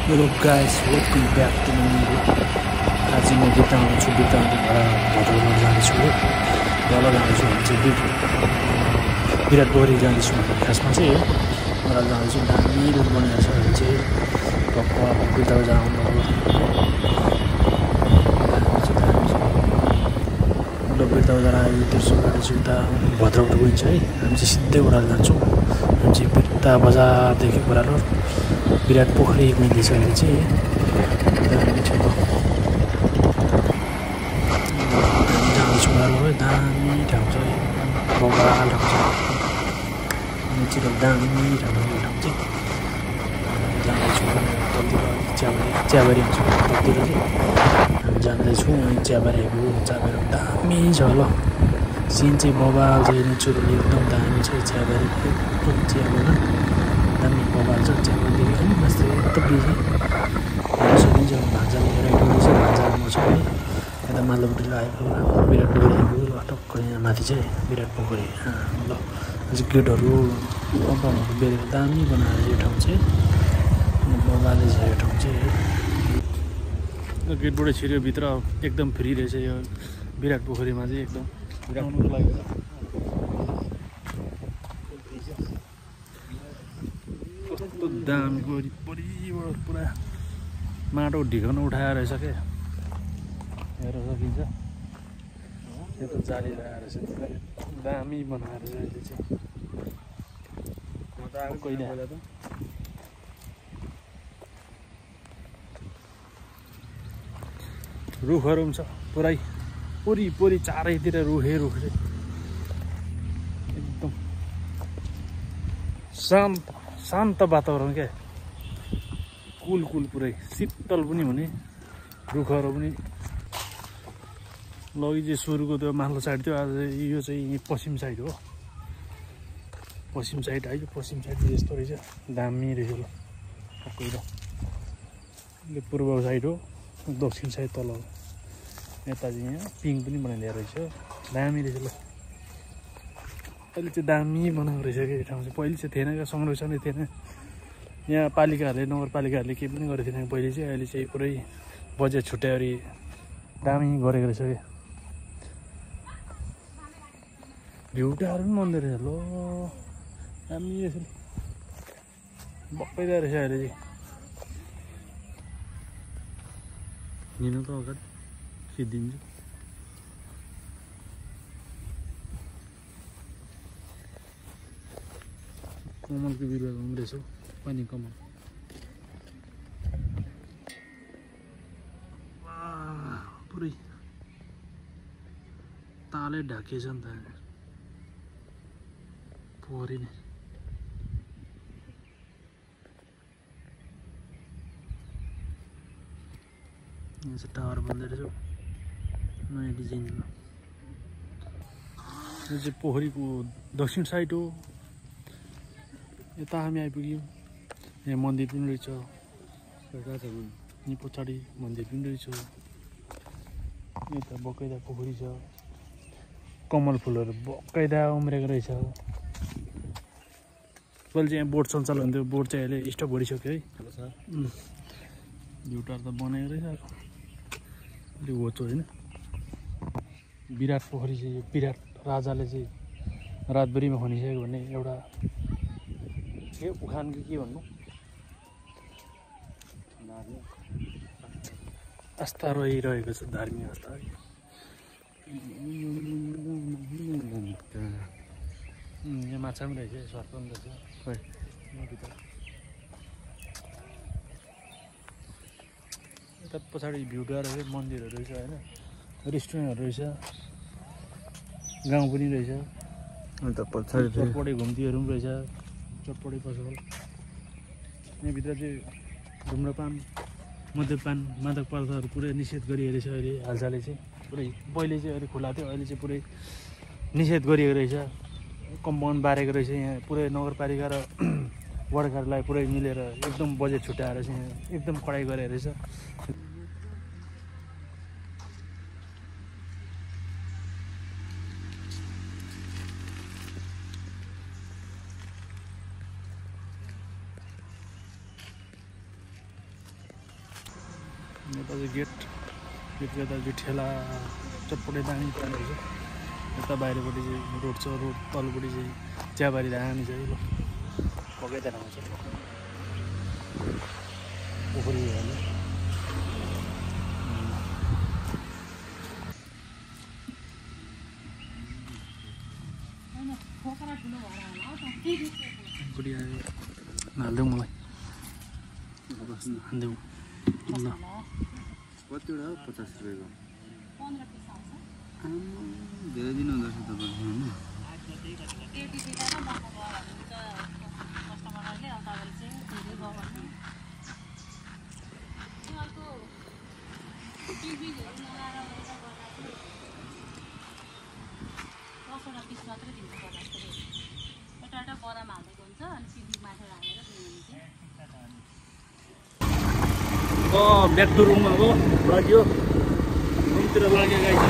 Hello guys, welcome back to my video. आज म बिताउँछु भद्रपुर जानेछु हो। तल जानेछु भने चाहिँ विराट पोखरी जानेछु खासमा चाहिँ र जानेछु दामी रोड बनाएको छ भने चाहिँ टक्क बिताउ जानु होला। बिताउ जाँदा यो तेर्सो गाडी चाहिँ उता भद्रपुर गइन्छ है। हामी चाहिँ सिधै ओह्रालो जान्छौँ। हामी चाहिँ बित्ता बजारदेखि ओह्रालो विराट पोखरी गइँदैछ अहिले चाहिँ जाँदैछु ओह्रालो है। दामी ठाउँ छ बगाल ठाउँ छ दामी ठाउँ छ यो ठाउँ चाहिँ जाँदैछु तलतिर चियाबारी हुन्छ तलतिर चाहिँ हामी जाँदैछौँ। अनि चियाबारीहरू दामी छ ल। सिन चाहिँ बबाल छ नेचुरल एकदम दामी छ चियाबारी एकदम चियाबारी दामी बबाल छ चियाबारीदेखि अलिक मास्टर एकदम बिजी सकिन्छ। भान्जा लिएर आइपुगेको छ भान्जामा छ है। यता मालपट्टि आएको विराट पोखरी आइपुग्यो ल। टक्क यहाँ माथि चाहिँ विराट पोखरी ल। अझै गेटहरू कम्पाउन्डहरू बेरेर दामी बनाएर यो ठाउँ चाहिँ बबाले छ यो ठाउँ चाहिँ है। गेटबाट छिर्यो भित्र एकदम फ्री रहेछ यो विराट पोखरीमा चाहिँ एकदम आउनुको लागि कस्तो दामीको वरिपरिबाट पुरा माटो ढिकाउन उठाएर रहेछ क्या हेर्न सकिन्छ। यो त जाली लगाएर रहेछ दामी बनाएर रहेछ अहिले चाहिँ म त आएको कहिले आएर त रुखहरू पनि छ पुरै वरिपरि चारैतिर रुखै रुख चाहिँ एकदम शान्त वातावरण क्या कुल पुरै शीतल पनि हुने रुखहरू पनि लगी चाहिँ सुरुको त्यो माथिल्लो साइड थियो। आज यो चाहिँ पश्चिम साइड हो। पश्चिम साइड आइयो पश्चिम साइड यस्तो रहेछ दामी रहेछ ल। टक्कै यो पूर्व साइड हो दक्षिण साइड तल हो। यता चाहिँ यहाँ पिङ पनि बनाइदिएको रहेछ दामी रहेछ ल। अहिले चाहिँ दामी बनाएको रहेछ कि ठाउँ चाहिँ पहिले चाहिँ थिएन क्या संरक्षणै थिएन। यहाँ पालिकाहरूले नगरपालिकाहरूले केही पनि गरेको थिएन पहिले चाहिँ। अहिले चाहिँ पुरै बजेट छुट्याएर दामी गरेको रहेछ कि भ्युटाहरू पनि मनदो रहेछ ल दामी रहेछ बक्कैदा रहेछ अहिले चाहिँ। हिँड्नु त अगाडि सिद्धिन्छु कमलको बिरुवा पनि रहेछ पानी कमल पुरै तालै ढाकिएछ नि त पोखरी नै। यहाँ चाहिँ टावर बन्दै रहेछ नयाँ डिजाइनको। यो चाहिँ पोखरीको दक्षिण साइड हो। यता हामी आइपुग्यौँ। यहाँ मन्दिर पनि रहेछ यहीँ पछाडि मन्दिर पनि रहेछ। यता बकैदा पोखरी छ कमल फुलहरू बकैदा उम्रेको रहेछ। पहिले चाहिँ यहाँ बोट सञ्चालन हुन्थ्यो बोट चाहिँ अहिले स्टप भइसक्यो है। भ्युटार त बनाएको रहेछ अलि होचो होइन। विराट पोखरी चाहिँ विराट राजाले चाहिँ रातभरिमा खनिसक्यो भने एउटा के उखानको के भन्नु आस्था रहिरहेको छ धार्मिक आस्था। यहाँ माछा पनि रहेछ सर्प पनि रहेछ यता पछाडि भ्युटार मन्दिरहरू रहेछ होइन रेस्टुरेन्टहरू रहेछ गाउँ पनि रहेछ। अन्त पछाडि चटपटे घुम्तीहरू पनि रहेछ चटपटे पसल। यहाँभित्र चाहिँ धुम्रपान मद्यपान मादक पदार्थहरू पुरै निषेध गरिएको रहेछ अहिले हालसालै चाहिँ पुरै। पहिले चाहिँ अहिले खुला थियो अहिले चाहिँ पुरै निषेध गरिएको रहेछ कम्पाउन्ड बारेको रहेछ। यहाँ पुरै नगरपालिका र वडाकारलाई पुरै मिलेर एकदम बजेट छुट्याएर चाहिँ एकदम कडाइ गरेको रहेछ। यता चाहिँ गेट गेटको यता चाहिँ ठेला चटपटे दामी पारेको छ यता बाहिरपट्टि चाहिँ रोड छ रोड तलपट्टि चाहिँ चियाबारी दामी छ ल बगैँचा ठाउँ छ पोखरी हेर्नु गुडिया हालिदेऊ मलाई हालिदेऊ ल कतिवटा हो 50 रुपैयाँको 15 पिस आउँछ धेरै दिन हुँदैछ तपाईहरु हैन त्यति बेला र मको भयो हुन्छ कस्टमरले अब तपाईले चाहिँ धेरै गर्नु अर्को टिभीहरु लगाएर गर्दा कसौटा पिस मात्रै दिन्छ पर्छ एउटा बदाम हालेको हुन्छ अनि टिभी माथि हालेर दिनुहुन्छ ब्याक टु रुम अब लाग्यो रुमतिर लाग्यो गाइस